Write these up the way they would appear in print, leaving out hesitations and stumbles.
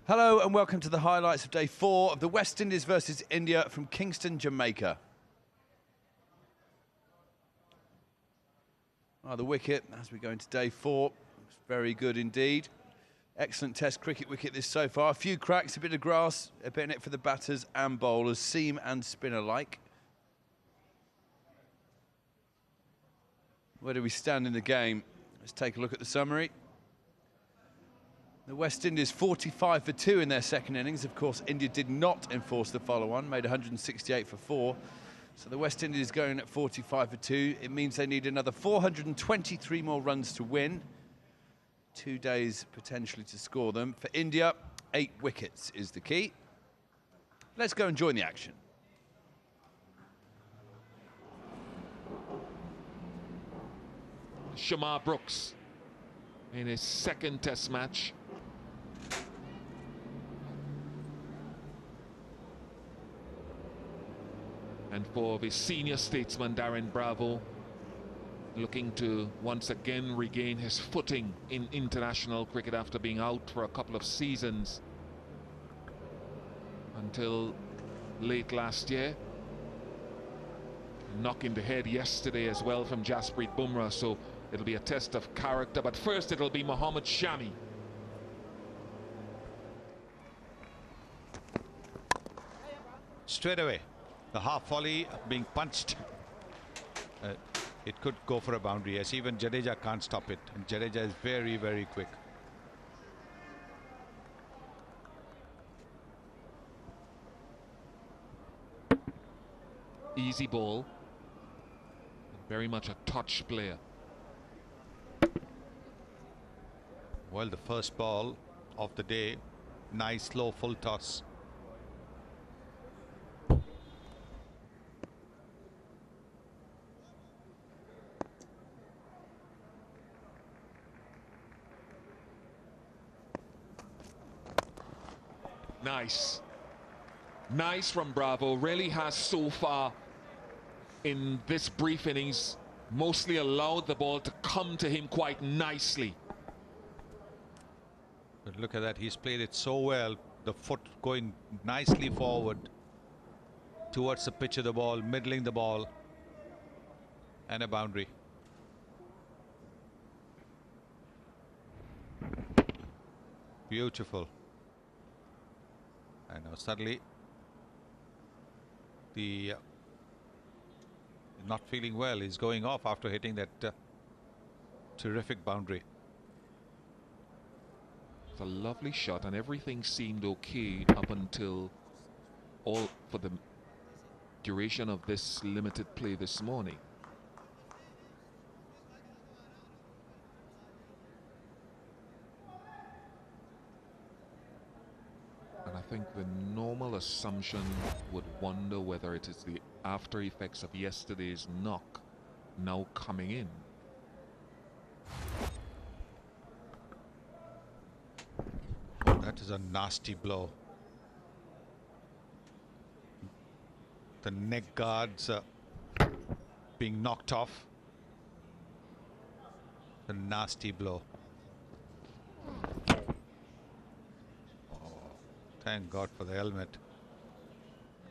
Hello and welcome to the highlights of day 4 of the West Indies versus India from Kingston, Jamaica. The wicket, as we go into day 4, looks very good indeed. Excellent test cricket wicket this so far. A few cracks, a bit of grass, a bit in it for the batters and bowlers, seam and spin alike. Where do we stand in the game? Let's take a look at the summary. The West Indies 45 for 2 in their second innings. Of course, India did not enforce the follow-on, made 168 for 4. So the West Indies going at 45 for 2. It means they need another 423 more runs to win. 2 days potentially to score them. For India, 8 wickets is the key. Let's go and join the action. Sharmarh Brooks in his second test match. And for the senior statesman Darren Bravo, looking to once again regain his footing in international cricket after being out for a couple of seasons until late last year. Knock in the head yesterday as well from Jasprit Bumrah, so it'll be a test of character. But first it'll be Mohammad Shami. Straight away, the half volley being punched. It could go for a boundary, as even Jadeja can't stop it. And Jadeja is very, very quick. Easy ball. Very much a touch player. Well, the first ball of the day, nice slow full toss. Nice from Bravo. Really has so far in this brief innings mostly allowed the ball to come to him quite nicely. But look at that, he's played it so well. The foot going nicely forward towards the pitch of the ball, middling the ball, and a boundary. Beautiful. And now suddenly the not feeling well is going off after hitting that terrific boundary. It's a lovely shot and everything seemed okay up until all for the duration of this limited play this morning. And I think the normal assumption would wonder whether it is the after effects of yesterday's knock now coming in. That is a nasty blow. The neck guards being knocked off. A nasty blow. Thank God for the helmet.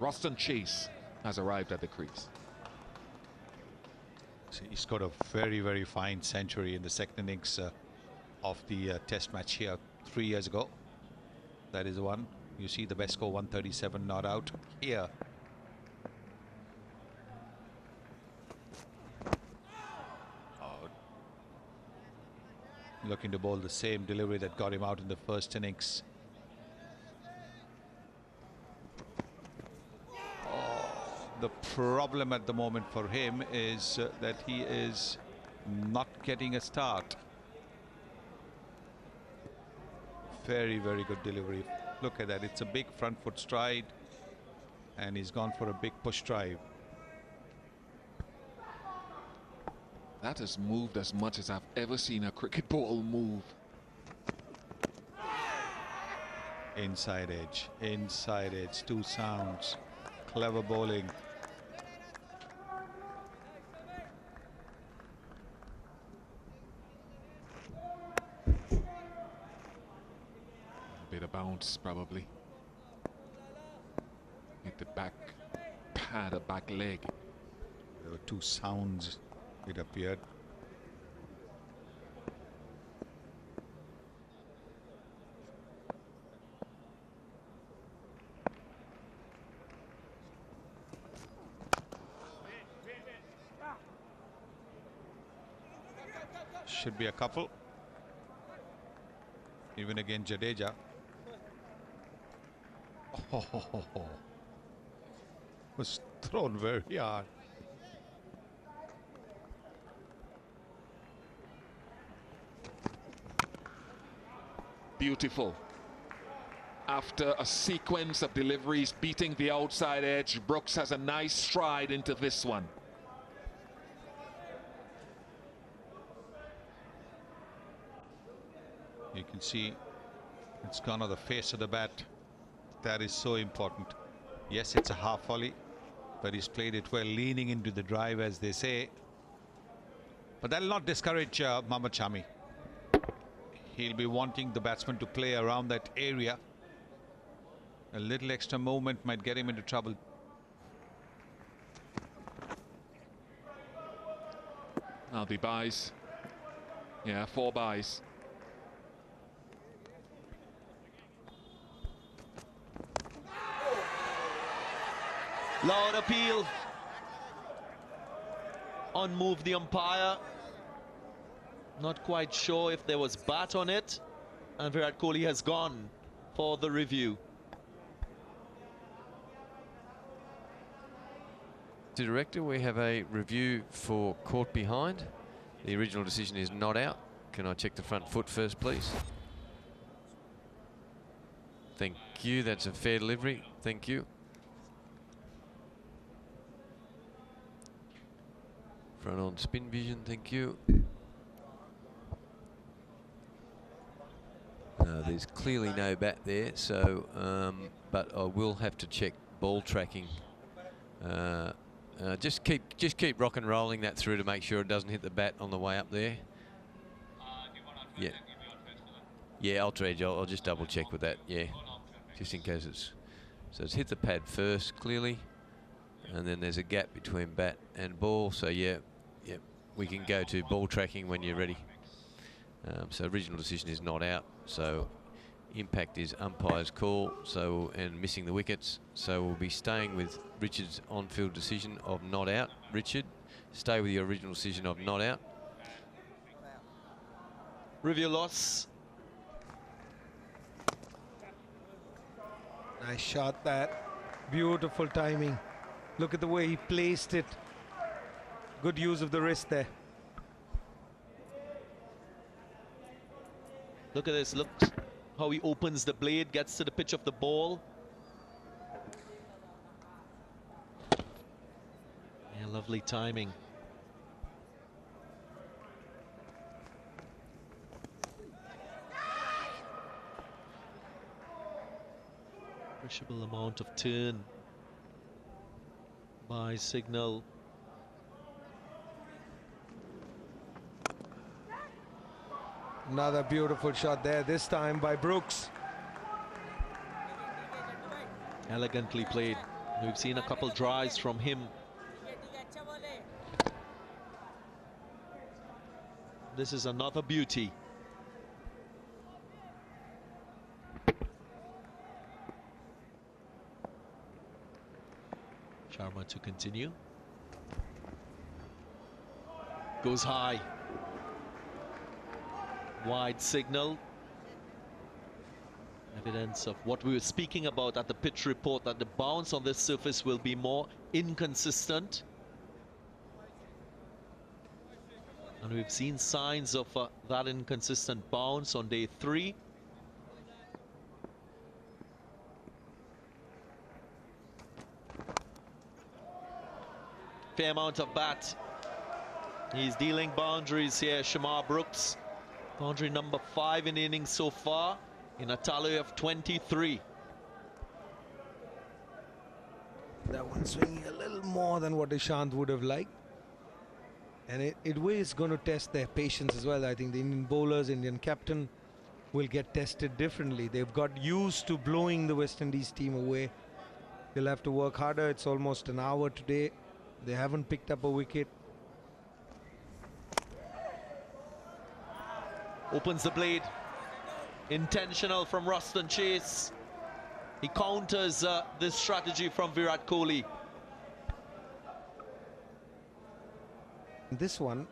Roston Chase has arrived at the crease. See, he scored a very, very fine century in the second innings of the test match here 3 years ago. That is the one. You see the best score 137 not out here. Looking to bowl the same delivery that got him out in the first innings. The problem at the moment for him is that he is not getting a start. Very, very good delivery. Look at that. It's a big front foot stride and he's gone for a big push drive. That has moved as much as I've ever seen a cricket ball move. Inside edge, 2 sounds. Clever bowling. A bit of bounce bounce probably. Hit the back pad or back leg. There were two sounds, it appeared. Should be a couple. Even again Jadeja. Was thrown very hard. Beautiful. After a sequence of deliveries beating the outside edge, Brooks has a nice stride into this one. You can see it's gone on the face of the bat. That is so important. Yes, it's a half volley, but he's played it well, leaning into the drive, as they say. But that'll not discourage Mohammad Shami. He'll be wanting the batsman to play around that area. A little extra movement might get him into trouble. Now the buys. Yeah, 4 buys. Loud appeal. Unmoved the umpire. Not quite sure if there was bat on it. And Virat Kohli has gone for the review. Director, we have a review for caught behind. The original decision is not out. Can I check the front foot first, please? Thank you. That's a fair delivery. Thank you. Front on spin vision. Thank you. There's clearly no bat there, so but I will have to check ball tracking. Just keep rock and rolling that through to make sure it doesn't hit the bat on the way up there. Yeah. Yeah, ultra edge. I'll just double check with that. Yeah, just in case it's. So it's hit the pad first clearly, and then there's a gap between bat and ball. So yeah, we can go to ball tracking when you're ready. So original decision is not out. So impact is umpire's call. So and missing the wickets. So we'll be staying with Richard's on-field decision of not out. Richard, stay with your original decision of not out. Review loss. Nice shot that. Beautiful timing. Look at the way he placed it. Good use of the wrist there. Look at this. Look how he opens the blade, gets to the pitch of the ball. Yeah, lovely timing. Appreciable amount of turn by signal. Another beautiful shot there, this time by Brooks. Elegantly played. We've seen a couple drives from him. This is another beauty. Sharma to continue. Goes high. Wide signal. Evidence of what we were speaking about at the pitch report, that the bounce on this surface will be more inconsistent. And we've seen signs of that inconsistent bounce on day 3. Fair amount of bat. He's dealing boundaries here, Sharmarh Brooks. Boundary number 5 in the innings so far, in a tally of 23. That one swinging a little more than what Ishant would have liked. And it is going to test their patience as well. I think the Indian bowlers, Indian captain, will get tested differently. They've got used to blowing the West Indies team away. They'll have to work harder. It's almost an hour today. They haven't picked up a wicket. Opens the blade. Intentional from Ruston Chase. He counters this strategy from Virat Kohli. This one,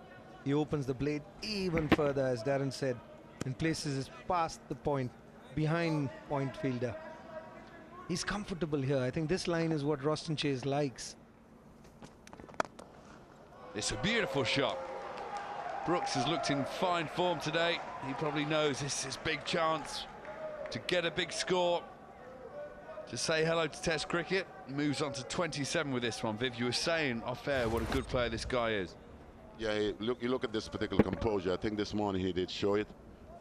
he opens the blade even further, as Darren said, and places it past the point, behind point fielder. He's comfortable here. I think this line is what Ruston Chase likes. It's a beautiful shot. Brooks has looked in fine form today. He probably knows this is his big chance to get a big score, to say hello to Test cricket. Moves on to 27 with this one. Viv, you were saying off air what a good player this guy is. Yeah, you look at this particular composure. I think this morning he did show it.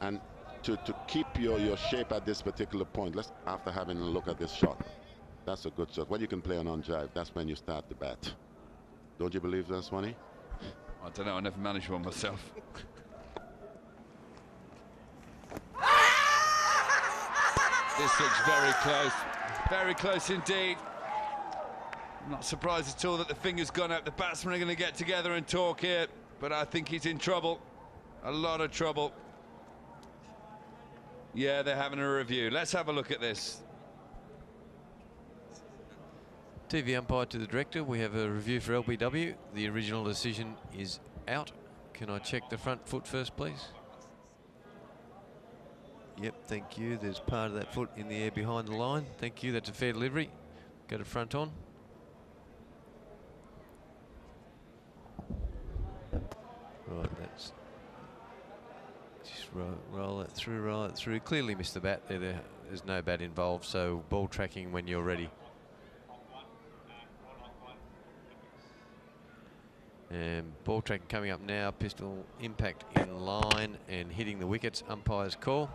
And to keep your shape at this particular point, after having a look at this shot, that's a good shot. When you can play an on-drive, that's when you start the bat. Don't you believe that, Swanee? I don't know, I never managed one myself. This looks very close indeed. I'm not surprised at all that the finger's gone up. The batsmen are going to get together and talk here, but I think he's in trouble, a lot of trouble. Yeah, they're having a review. Let's have a look at this. TV umpire to the director. We have a review for LBW. The original decision is out. Can I check the front foot first, please? Yep, thank you. There's part of that foot in the air behind the line. Thank you. That's a fair delivery. Go to front on. Right, that's just roll that through. Clearly missed the bat. There's no bat involved, so ball tracking when you're ready. And ball tracking coming up now. Pistol impact in line and hitting the wickets. Umpire's call.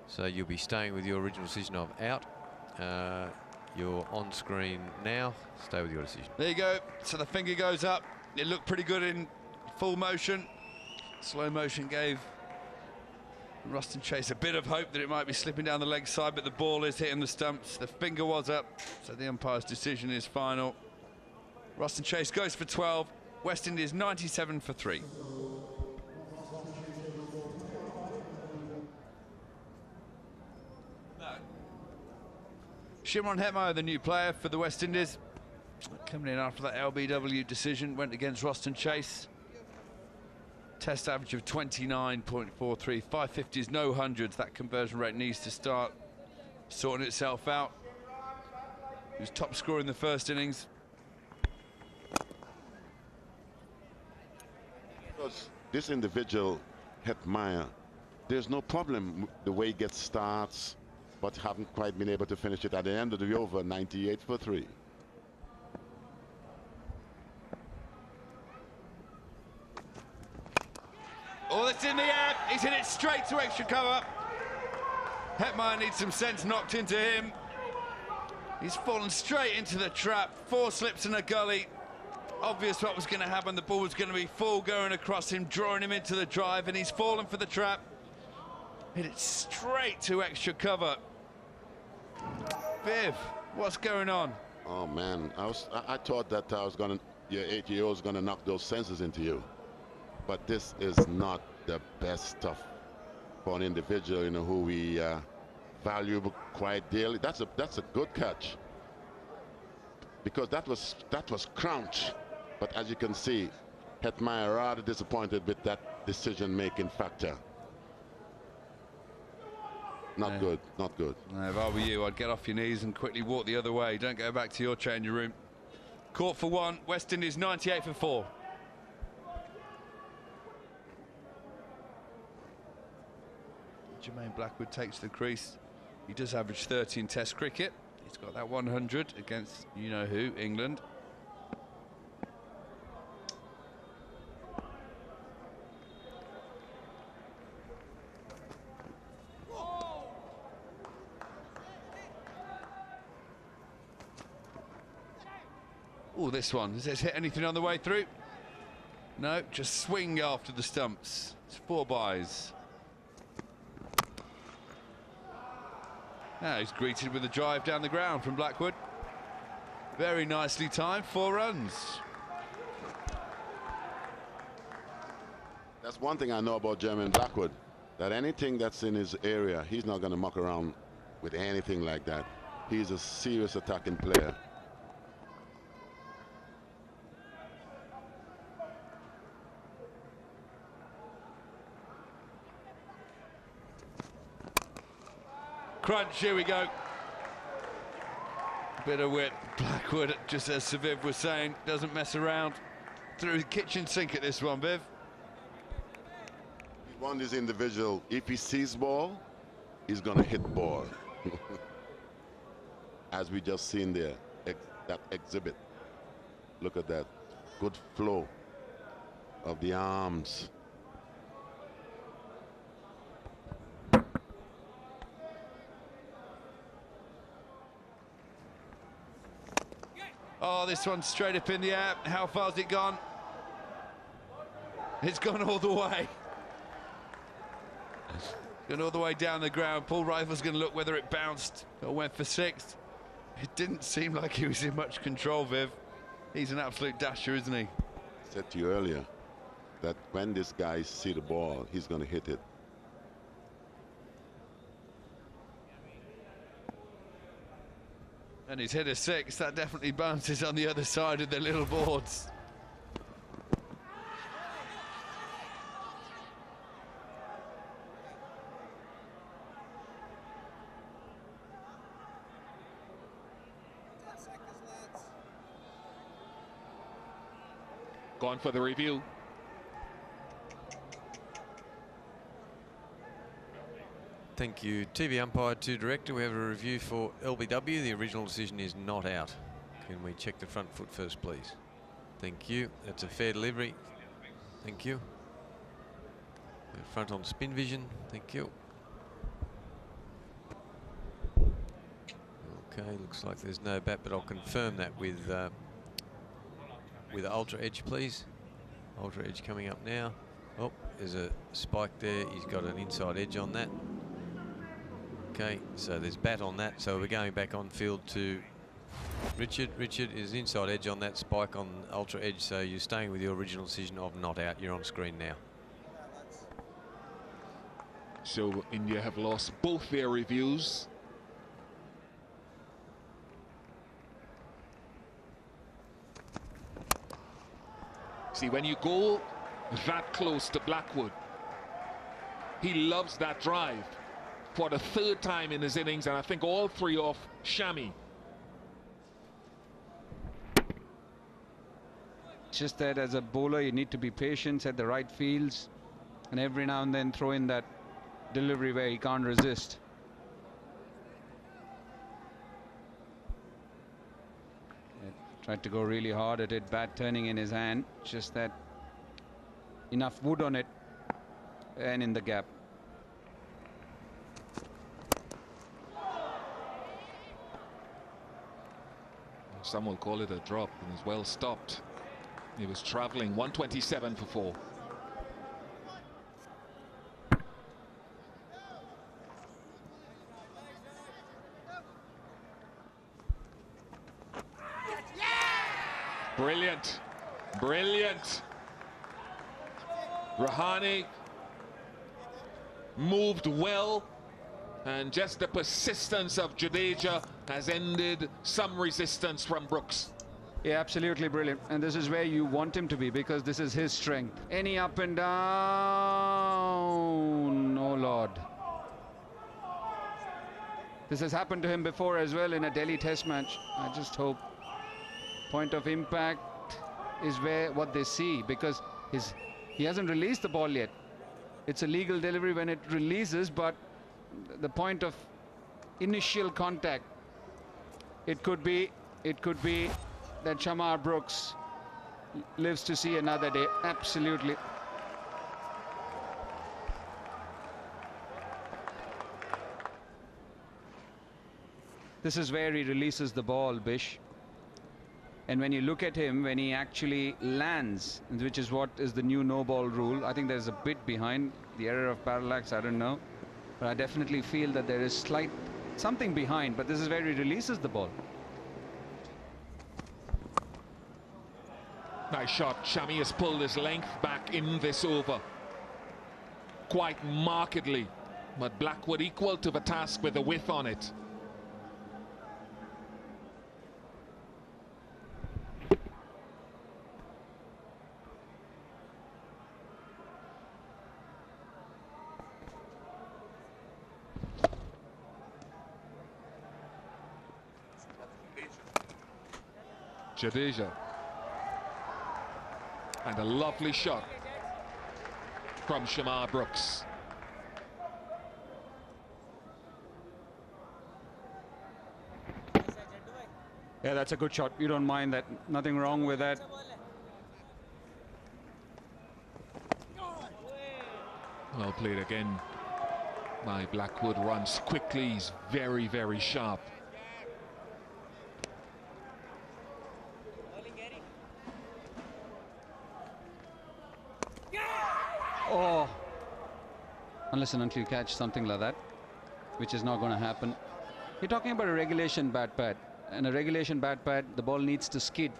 So you'll be staying with your original decision of out. You're on screen now. Stay with your decision. There you go. So the finger goes up. It looked pretty good in full motion. Slow motion gave Ruston Chase a bit of hope that it might be slipping down the leg side, but the ball is hitting the stumps. The finger was up, so the umpire's decision is final. Ruston Chase goes for 12. West Indies 97 for 3. Shimron Hetmeyer, the new player for the West Indies, coming in after that LBW decision, went against Ruston Chase. Test average of 29.43, 550s, no hundreds. That conversion rate needs to start sorting itself out. He was top scorer in the first innings. Because this individual, Hetmeyer, there's no problem the way he gets starts, but haven't quite been able to finish it at the end of the over. 98 for 3. Oh, it's in the air. He's hit it straight to extra cover. Hetmeyer needs some sense knocked into him. He's fallen straight into the trap. 4 slips in a gully. Obvious what was going to happen. The ball was going to be full going across him, drawing him into the drive, and he's fallen for the trap. Hit it straight to extra cover. Viv, what's going on? Oh man, I thought that I was gonna, your 8-year-old was gonna knock those senses into you, but this is not the best stuff for an individual, you know, who we value quite dearly. That's a good catch, because that was crunch, but as you can see, Hetmeyer rather disappointed with that decision-making factor. Not good, not good. No, if I were you, I'd get off your knees and quickly walk the other way. Don't go back to your changing room. Caught for 1, West Indies 98 for 4. Jermaine Blackwood takes the crease. He does average 30 in Test cricket. He's got that 100 against you-know-who, England. Oh, this one. Has this hit anything on the way through? No, just swing after the stumps. It's 4 byes. He's greeted with a drive down the ground from Blackwood. Very nicely timed, 4 runs. That's one thing I know about Jermaine Blackwood, that anything that's in his area, he's not going to muck around with anything like that. He's a serious attacking player. Crunch, here we go. Bit of whip. Blackwood, just as Sir Viv was saying, doesn't mess around. Through the kitchen sink at this one, Viv. He won this individual. If he sees ball, he's going to hit ball. As we just seen there, that exhibit. Look at that. Good flow of the arms. Oh, this one's straight up in the air. How far's it gone? It's gone all the way. Gone all the way down the ground. Paul Rifle's going to look whether it bounced or went for 6th. It didn't seem like he was in much control, Viv. He's an absolute dasher, isn't he? I said to you earlier that when this guy see the ball, he's going to hit it. And he's hit a 6. That definitely bounces on the other side of the little boards. Gone for the review. Thank you. TV umpire to director. We have a review for LBW. The original decision is not out. Can we check the front foot first, please? Thank you. That's a fair delivery. Thank you. Front on spin vision. Thank you. Okay, looks like there's no bat, but I'll confirm that with Ultra Edge, please. Ultra Edge coming up now. Oh, there's a spike there. He's got an inside edge on that. Okay, so there's bat on that, so we're going back on field to Richard. Richard is inside edge on that spike on Ultra Edge, so you're staying with your original decision of not out. You're on screen now. So India have lost both their reviews. See, when you go that close to Blackwood, he loves that drive. For the 3rd time in his innings, and I think all 3 off Shami. Just that as a bowler, you need to be patient, set the right fields, and every now and then throw in that delivery where he can't resist. Tried to go really hard at it, bat turning in his hand, just that enough wood on it and in the gap. Some will call it a drop, and is well stopped. He was traveling 127 for 4. Brilliant, brilliant. Rahane moved well, and just the persistence of Jadeja has ended some resistance from Brooks. Yeah, absolutely brilliant. And this is where you want him to be, because this is his strength. Any up and down. Oh, Lord. This has happened to him before as well in a Delhi Test match. I just hope point of impact is where what they see, because he hasn't released the ball yet. It's a legal delivery when it releases, but the point of initial contact, it could be that Sharmarh Brooks lives to see another day. Absolutely. This is where he releases the ball, Bish. And when you look at him, when he actually lands, which is what is the new no-ball rule, I think there's a bit behind the error of parallax, I don't know. But I definitely feel that there is slight something behind, but this is where he releases the ball. Nice shot. Shami has pulled his length back in this over quite markedly, but Blackwood equal to the task with the width on it. Jadeja. And a lovely shot from Sharmarh Brooks. Yeah, that's a good shot. You don't mind that. Nothing wrong with that. Well played again by Blackwood. Runs quickly. He's very, very sharp. Oh, unless and until you catch something like that, which is not going to happen. You're talking about a regulation bat pad, and a regulation bat pad, the ball needs to skid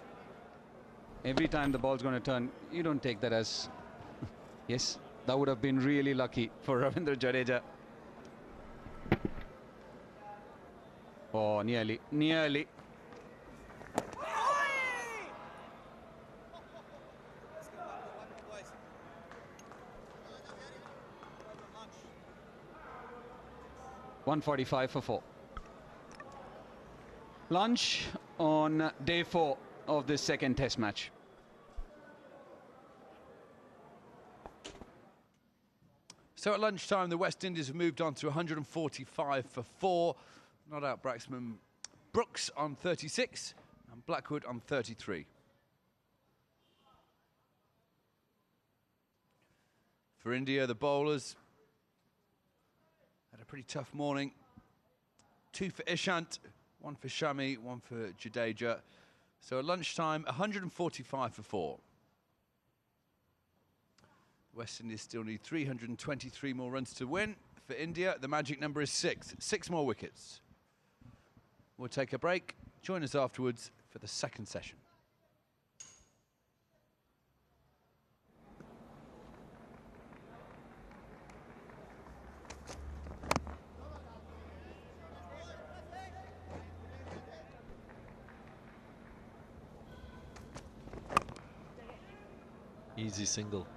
every time the ball's going to turn. You don't take that as yes, that would have been really lucky for Ravindra Jadeja. Oh, nearly. 145 for 4. Lunch on day 4 of this second test match. So at lunchtime, the West Indies have moved on to 145 for 4. Not out Braxman Brooks on 36 and Blackwood on 33. For India, the bowlers had a pretty tough morning. 2 for Ishant, 1 for Shami, 1 for Jadeja. So at lunchtime, 145 for 4. West Indies still need 323 more runs to win. For India, the magic number is 6. 6 more wickets. We'll take a break. Join us afterwards for the second session. Easy single.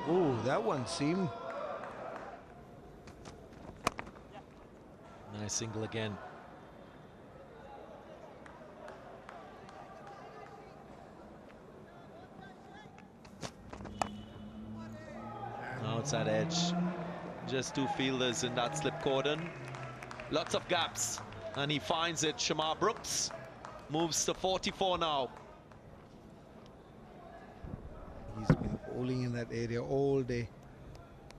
Oh, that one seemed. Nice single again. Outside edge. Just 2 fielders in that slip cordon. Lots of gaps. And he finds it. Sharmarh Brooks moves to 44 now. He's been bowling in that area all day.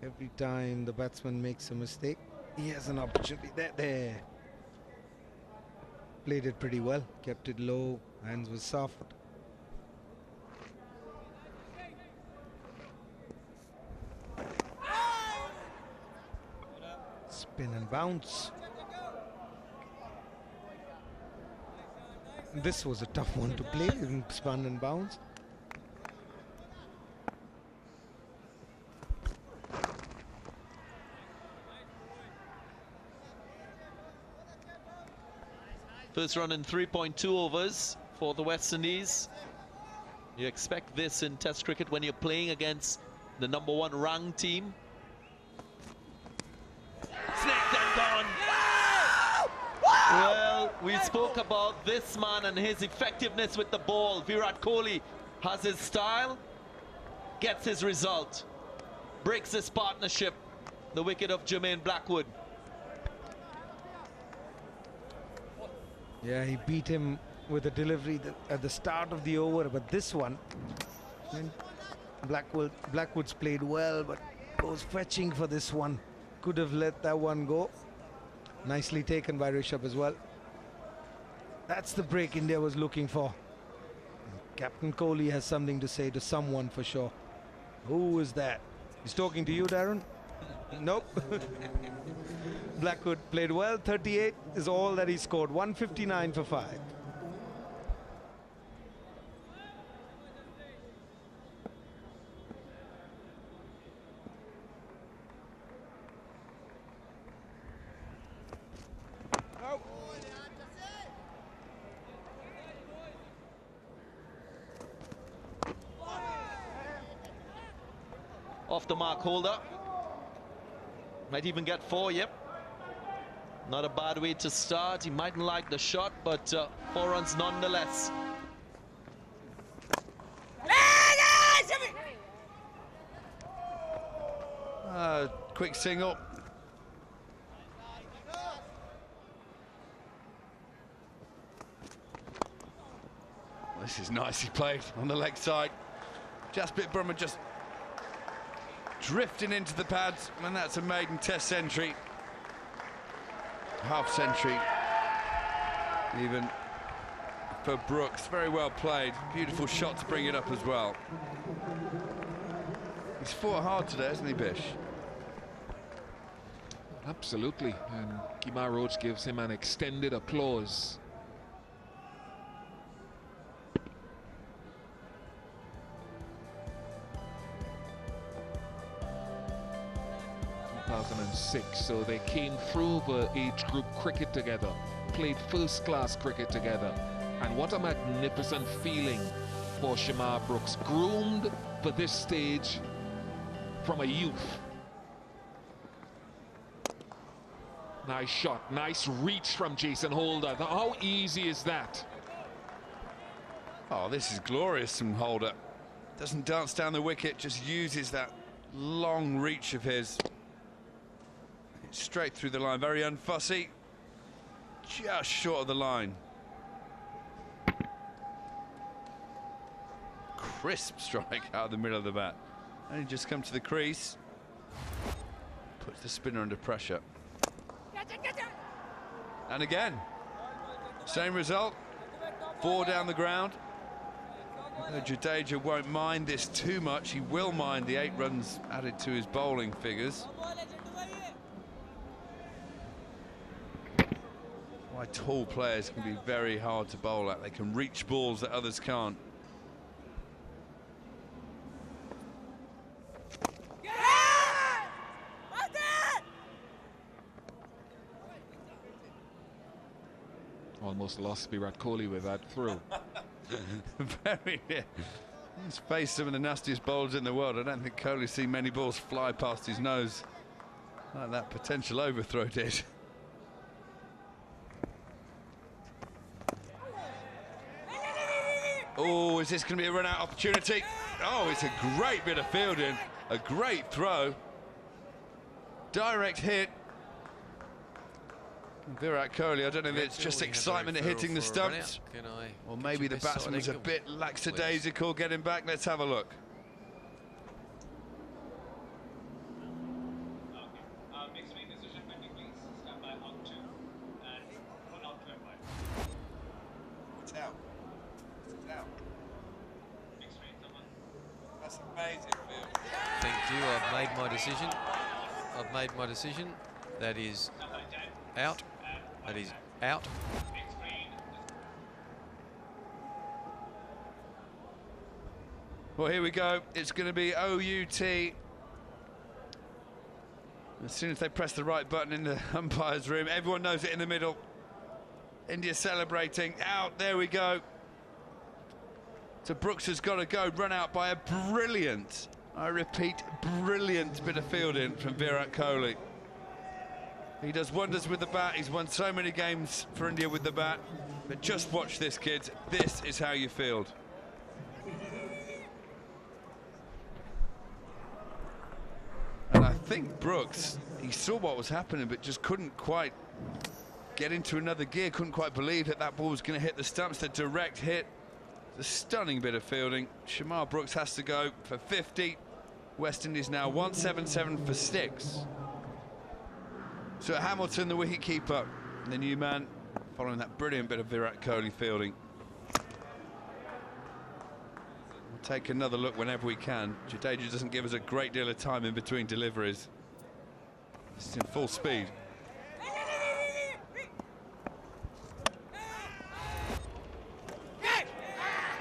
Every time the batsman makes a mistake, he has an opportunity. There. Played it pretty well. Kept it low. Hands were soft. Spin and bounce. This was a tough one to play in spin and bounce. First run in 3.2 overs for the West Indies. You expect this in Test cricket when you're playing against the #1 ranked team. Snaked and gone. Well, we spoke about this man and his effectiveness with the ball. Virat Kohli has his style, gets his result, breaks his partnership. The wicket of Jermaine Blackwood. Yeah, he beat him with a delivery at the start of the over, but this one, Blackwood's played well, but goes fetching for this one. Could have let that one go. Nicely taken by Rishabh as well. That's the break India was looking for. Captain Kohli has something to say to someone for sure. Who is that? He's talking to you, Darren? Nope. Blackwood played well. 38 is all that he scored. 159 for 5. Off the mark holder. Might even get 4, yep. Not a bad way to start. He mightn't like the shot, but 4 runs nonetheless. Quick single. This is nicely played on the leg side. Jasprit Bumrah just drifting into the pads, and that's a maiden test century. Half century even for Brooks. Very well played. Beautiful shot to bring it up as well. He's fought hard today, hasn't he, Bish? Absolutely, and Kemar Roach gives him an extended applause. So they came through the age group cricket together, played first-class cricket together, and what a magnificent feeling for Sharmarh Brooks, groomed for this stage from a youth. Nice shot, nice reach from Jason Holder. How easy is that? Oh, this is glorious from Holder. Doesn't dance down the wicket, just uses that long reach of his. Straight through the line, very unfussy. Just short of the line. Crisp strike out of the middle of the bat. And he just come to the crease. Puts the spinner under pressure. And again, same result. 4 down the ground. Jadeja won't mind this too much. He will mind the 8 runs added to his bowling figures. Why tall players can be very hard to bowl at. They can reach balls that others can't. Almost lost Virat Kohli with that throw. Very, yeah. He's faced some of the nastiest bowlers in the world. I don't think Kohli's seen many balls fly past his nose like that potential overthrow did. Oh, is this going to be a run-out opportunity? Oh, it's a great bit of fielding, a great throw. Direct hit. Virat Kohli, I don't know if it's just excitement at hitting the stumps, or maybe the batsman was a bit lackadaisical getting back. Let's have a look. That's amazing, Phil. Thank you. I've made my decision. I've made my decision. That is out. That is out. Well, here we go. It's going to be OUT. As soon as they press the right button in the umpire's room, everyone knows it in the middle. India celebrating. Out. There we go. So Brooks has got to go. Run out by a brilliant, I repeat, brilliant bit of fielding from Virat Kohli. He does wonders with the bat. He's won so many games for India with the bat. But just watch this, kids. This is how you field. And I think Brooks, he saw what was happening, but just couldn't quite get into another gear. Couldn't quite believe that that ball was going to hit the stumps. The direct hit. A stunning bit of fielding. Sharmarh Brooks has to go for 50. West Indies now 177 for 6. So Hamilton, the wicketkeeper, the new man, following that brilliant bit of Virat Kohli fielding. take another look whenever we can. Jadeja doesn't give us a great deal of time in between deliveries. It's in full speed.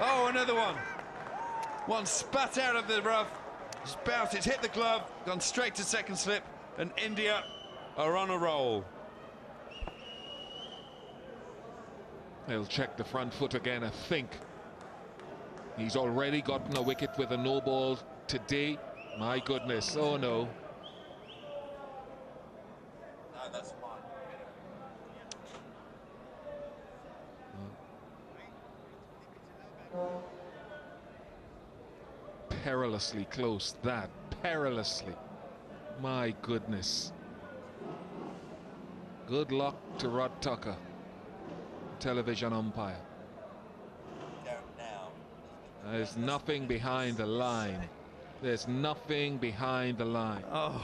Oh, another one. One spat out of the rough. It's bounced, it's hit the glove, gone straight to second slip, and India are on a roll. They'll check the front foot again, I think. He's already gotten a wicket with a no ball today. My goodness, oh no. No, that's fine. Perilously close, that, perilously. My goodness. Good luck to Rod Tucker, television umpire. There's nothing behind the line. There's nothing behind the line. Oh,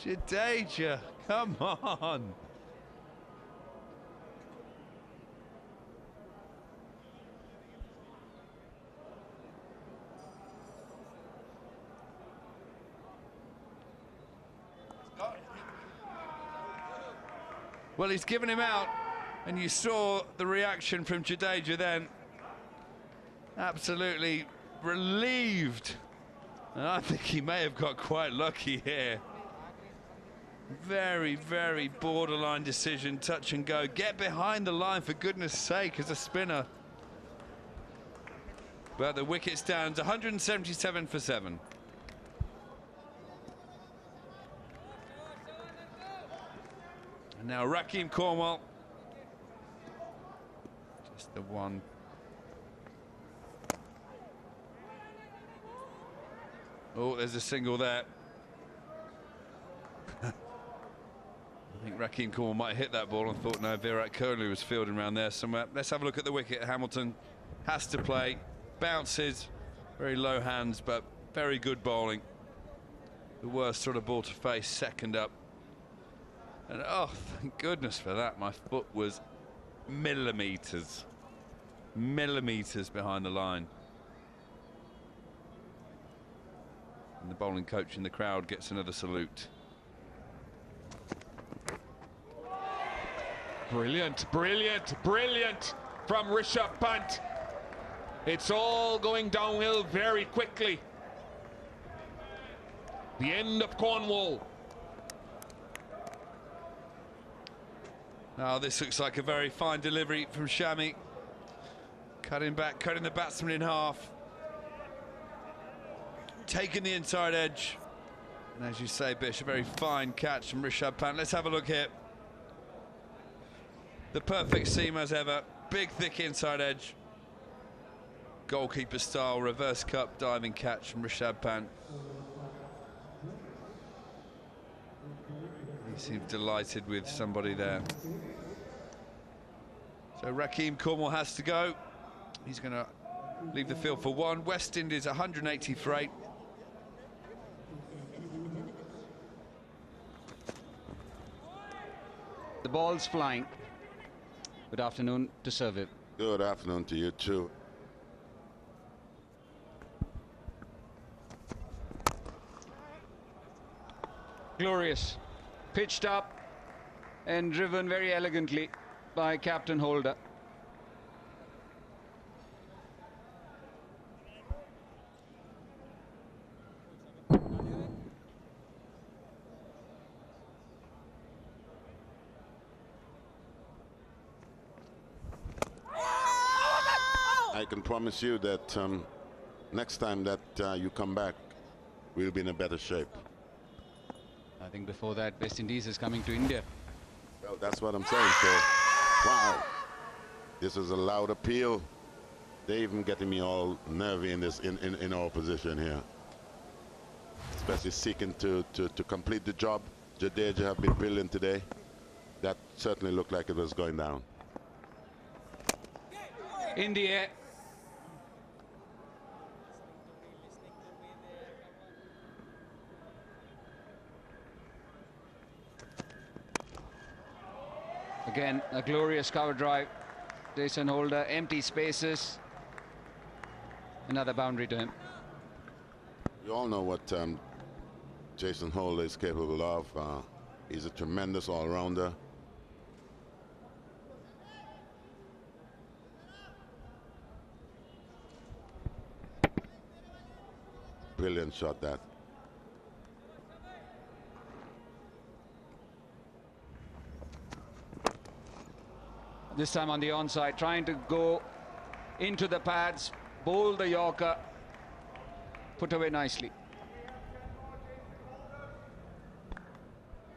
Jadeja, come on. Well, he's given him out, and you saw the reaction from Jadeja then. Absolutely relieved. And I think he may have got quite lucky here. Very, very borderline decision, touch and go. Get behind the line, for goodness sake, as a spinner. But the wicket stands 177 for 7. And now Rakeem Cornwall. Just the one. Oh, there's a single there. I think Rakeem Cornwall might hit that ball and thought, no, Virat Kohli was fielding around there somewhere. Let's have a look at the wicket. Hamilton has to play. Bounces, very low hands, but very good bowling. The worst sort of ball to face, second up. And oh, thank goodness for that. My foot was millimetres behind the line. And the bowling coach in the crowd gets another salute. Brilliant, brilliant, brilliant from Rishabh Pant. It's all going downhill very quickly. The end of Cornwall. Now this looks like a very fine delivery from Shami. Cutting back, cutting the batsman in half. Taking the inside edge. And as you say, Bish, a very fine catch from Rishabh Pant. Let's have a look here. The perfect seam as ever. Big, thick inside edge. Goalkeeper style, reverse cup, diving catch from Rishabh Pant. He seems delighted with somebody there. So Rakeem Cornwall has to go. He's going to leave the field for one. West Indies 180 for 8. The ball's flying. Good afternoon to Serviv. Good afternoon to you too. Glorious. Pitched up and driven very elegantly by Captain Holder. I can promise you that next time that you come back, we'll be in a better shape. I think before that, West Indies is coming to India. Well, that's what I'm saying. So, wow, this is a loud appeal. They're even getting me all nervy in this in our position here, especially seeking to complete the job. Jadeja have been brilliant today. That certainly looked like it was going down. In the air. Again, a glorious cover drive. Jason Holder, empty spaces. Another boundary to him. We all know what Jason Holder is capable of. He's a tremendous all-rounder. Brilliant shot, that. This time on the onside, trying to go into the pads, bowl the Yorker, put away nicely.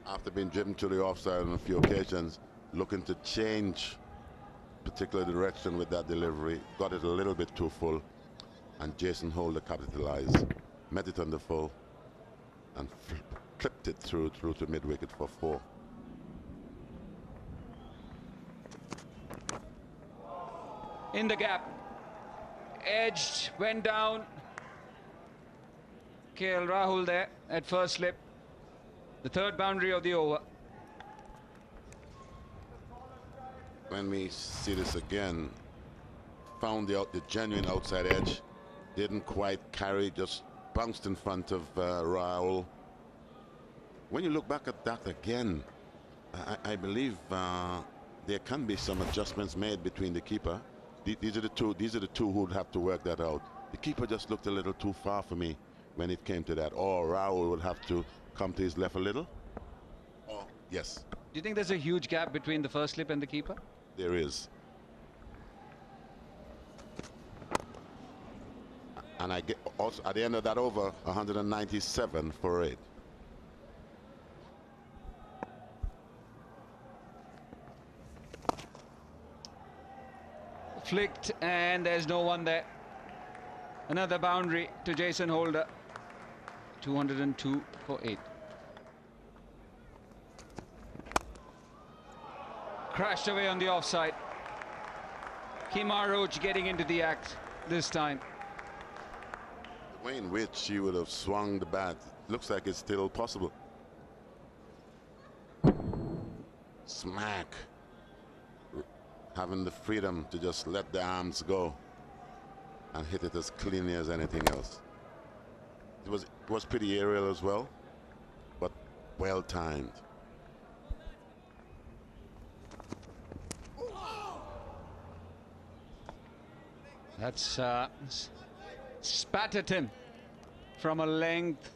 After being driven to the offside on a few occasions, looking to change particular direction with that delivery, got it a little bit too full, and Jason Holder capitalized, met it on the full, and clipped it through to mid-wicket for 4. In the gap, edged, went down. KL Rahul there at first slip. The third boundary of the over. When we see this again, found the genuine outside edge, didn't quite carry, just bounced in front of Rahul. When you look back at that again, I believe there can be some adjustments made between the keeper. These are the two who would have to work that out. The keeper just looked a little too far for me when it came to that. Or Rahul would have to come to his left a little. Oh, yes. Do you think there's a huge gap between the first slip and the keeper? There is. And I get also at the end of that over, 197 for 8. Flicked, and there's no one there. Another boundary to Jason Holder. 202 for 8. Crashed away on the offside. Kemar Roach getting into the act this time. The way in which he would have swung the bat, looks like it's still possible. Smack. Having the freedom to just let the arms go and hit it as cleanly as anything else. It was pretty aerial as well, but well timed. That's spat at him from a length.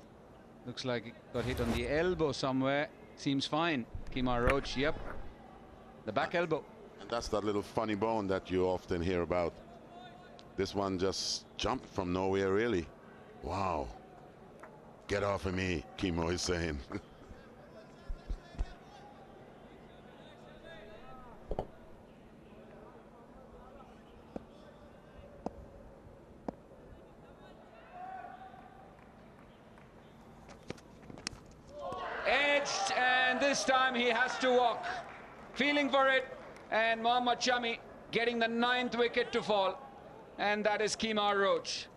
Looks like it got hit on the elbow somewhere. Seems fine. Kemar Roach, yep. The back elbow. And that's that little funny bone that you often hear about. This one just jumped from nowhere, really. Wow. Get off of me, Kemo is saying. Edged, and this time he has to walk. Feeling for it. And Mohammad Shami getting the 9th wicket to fall, and that is Kemar Roach.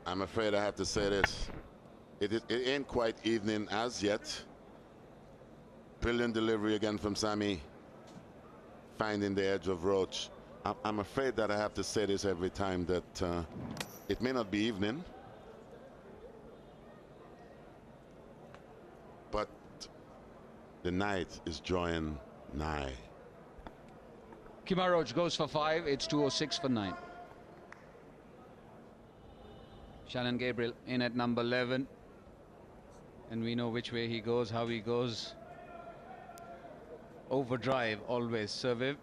I'm afraid I have to say this. It ain't quite evening as yet. Brilliant delivery again from Sammy, finding the edge of Roach. I'm afraid that I have to say this every time, that it may not be evening, but the night is drawing nigh. Kemar Roach goes for 5. It's 206 for 9. Shannon Gabriel in at number 11. And we know which way he goes, how he goes. Overdrive always, Sir Viv.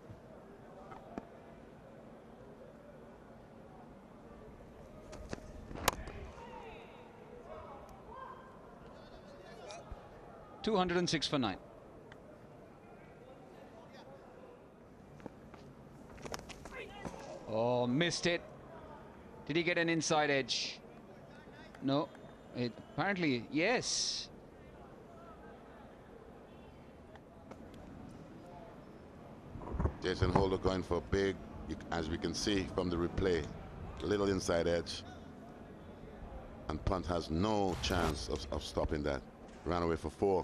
.206 for 9. Oh, missed it. Did he get an inside edge? No. Apparently, yes. Jason Holder going for big, as we can see from the replay, little inside edge. And Punt has no chance of stopping that. Ran away for 4.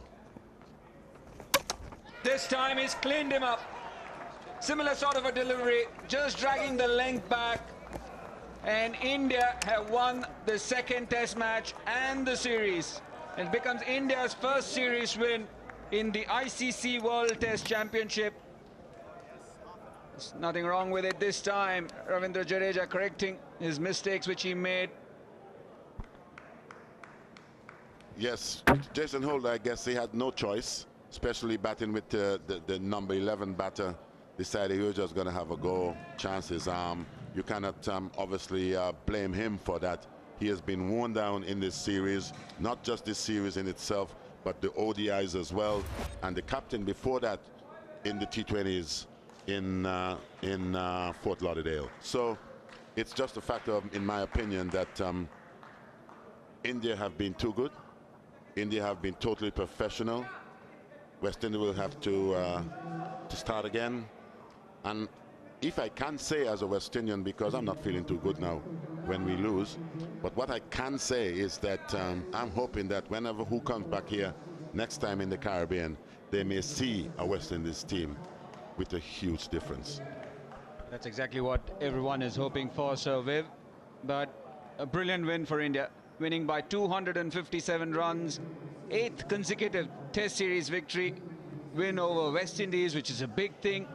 This time he's cleaned him up. Similar sort of a delivery, just dragging the length back. And India have won the second test match and the series. It becomes India's first series win in the ICC World Test Championship. There's nothing wrong with it this time. Ravindra Jadeja correcting his mistakes which he made. Yes, Jason Holder, I guess he had no choice, especially batting with the number 11 batter. Decided he was just going to have a go chances. You cannot obviously blame him for that. He has been worn down in this series, not just this series in itself, but the ODIs as well. And the captain before that in the T20s in Fort Lauderdale. So it's just a factor of, in my opinion, that India have been too good. India have been totally professional. West Indies will have to start again. And if I can say as a West Indian, because I'm not feeling too good now when we lose, but what I can say is that I'm hoping that whenever who comes back here next time in the Caribbean, they may see a West Indies team with a huge difference. That's exactly what everyone is hoping for, Sir Viv. But a brilliant win for India, winning by 257 runs, 8th consecutive Test Series victory, win over West Indies, which is a big thing.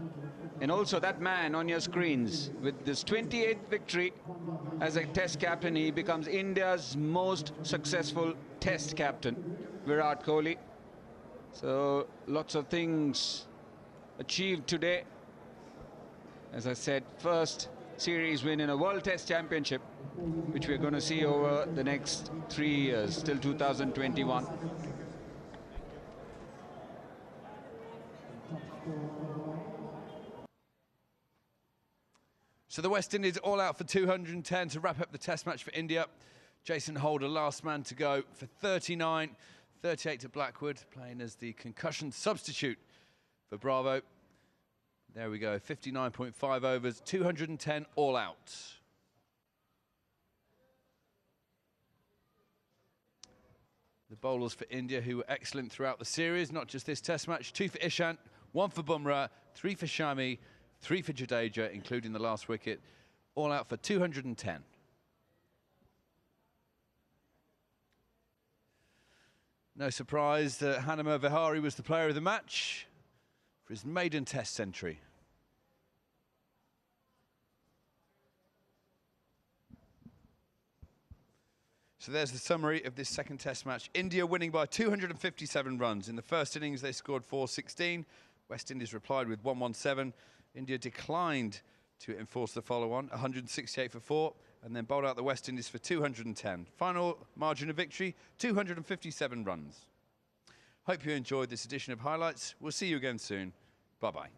And also that man on your screens, with this 28th victory as a Test captain, he becomes India's most successful Test captain, Virat Kohli. So lots of things achieved today. As I said, first series win in a World Test Championship, which we're going to see over the next 3 years, till 2021. So the West Indies all out for 210 to wrap up the test match for India. Jason Holder, last man to go for 39, 38 to Blackwood, playing as the concussion substitute for Bravo. There we go, 59.5 overs, 210 all out. The bowlers for India, who were excellent throughout the series, not just this test match. 2 for Ishant, 1 for Bumrah, 3 for Shami, 3 for Jadeja, including the last wicket, all out for 210. No surprise that Hanuma Vihari was the player of the match for his maiden test century. So there's the summary of this second test match. India winning by 257 runs. In the first innings, they scored 416. West Indies replied with 117. India declined to enforce the follow-on, 168 for 4, and then bowled out the West Indies for 210. Final margin of victory, 257 runs. Hope you enjoyed this edition of Highlights. We'll see you again soon. Bye-bye.